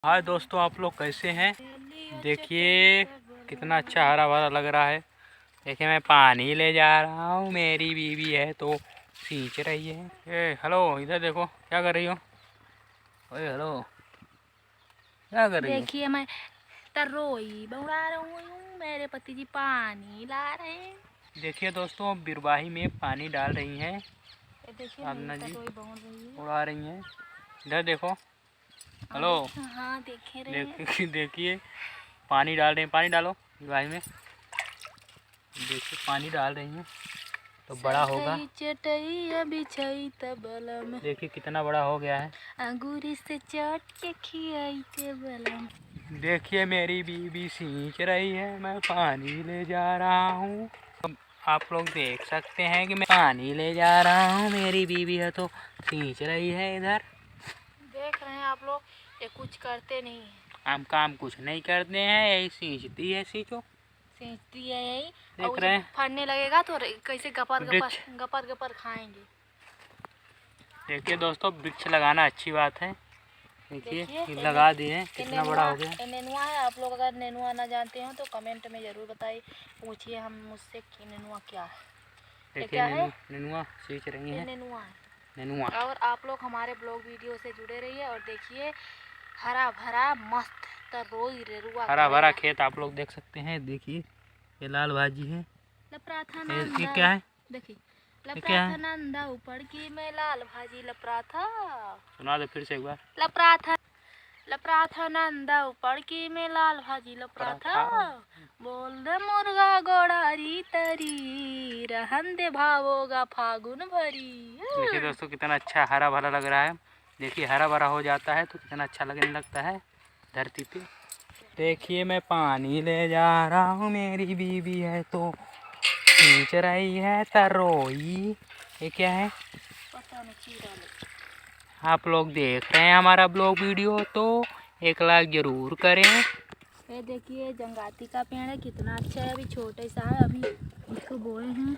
हाय दोस्तों, आप लोग कैसे हैं। देखिए कितना अच्छा हरा भरा लग रहा है। देखिए मैं पानी ले जा रहा हूँ, मेरी बीवी है तो खींच रही है। ए हेलो, इधर देखो क्या कर रही हो। ओए हेलो, क्या कर रही हो। देखिए मैं तरोई बउड़ा रही हूँ, मेरे पति जी पानी ला रहे हैं। देखिए दोस्तों, बिरवाही में पानी डाल रही हैं देखिए साधना मेरी जी, तरोई बउड़ रही है। उड़ा रही हैं। इधर देखो, हेलो देखिए, हाँ देखे रहे हैं। देखिए देखिए पानी डाल रहे हैं, पानी डालो बिरवाही में। देखिए पानी डाल रही हैं तो बड़ा होगा। चटैया बिछाई तबलम, देखिए कितना बड़ा हो गया है। अंगूरी से चट के खियाई तबलम। देखिए मेरी बीवी सींच रही है, मैं पानी ले जा रहा हूँ। आप लोग देख सकते हैं कि मैं पानी ले जा रहा हूँ, मेरी बीवी है तो सींच रही है। इधर देख रहे हैं आप लोग, ये कुछ करते नहीं है। हम काम कुछ नहीं करते हैं, यही सींचती है। सींचो, सींचती है यही। और देख जब रहे हैं फटने लगेगा तो कैसे गपर गपर वृक्ष। गपर गपर खाएंगे। देखिए दोस्तों, वृक्ष लगाना अच्छी बात है। देखिए देखिए ये लगा दिए, कितना बड़ा हो गया। ये नेनुआ है। आप लोग अगर नेनुआ ना जानते हो तो कमेंट में ज़रूर बताइए, पूछिए हम मुझसे कि नेनुआ क्या है। ये देखिए क्या है? नेनुआ सींच रही ये है। नेनुआ है। नेनुआ। और आप लोग हमारे ब्लॉग वीडियो से जुड़े रहिए और देखिए हरा भरा मस्त तरोई रेरुआ हरा भरा खेत आप लोग देख सकते हैं। देखिए ये लाल भाजी है। ये क्या है? देखिए ये क्या है? नंदा ऊपर की में लाल भाजी लपरा था। सुना दे फिर से एक बार। लपरा था नंदा ऊपर की में लाल भाजी लपरा था। बोल दे मुर्गा गोड़ारी तरी, रहन दे भावोगा फागुन भरी। देखिए दोस्तों कितना अच्छा हरा भरा लग रहा है। देखिए हरा भरा हो जाता है तो कितना अच्छा लगने लगता है धरती पे। देखिए मैं पानी ले जा रहा हूँ, मेरी बीवी है तो खींच रही है तरोई। ये क्या है? पता नहीं। आप लोग देख रहे हैं हमारा ब्लॉग वीडियो तो एक लाइक जरूर करें। ये देखिए जंगाती का पेड़ है, कितना अच्छा है। अभी छोटे सा है, अभी इसको बोए हैं।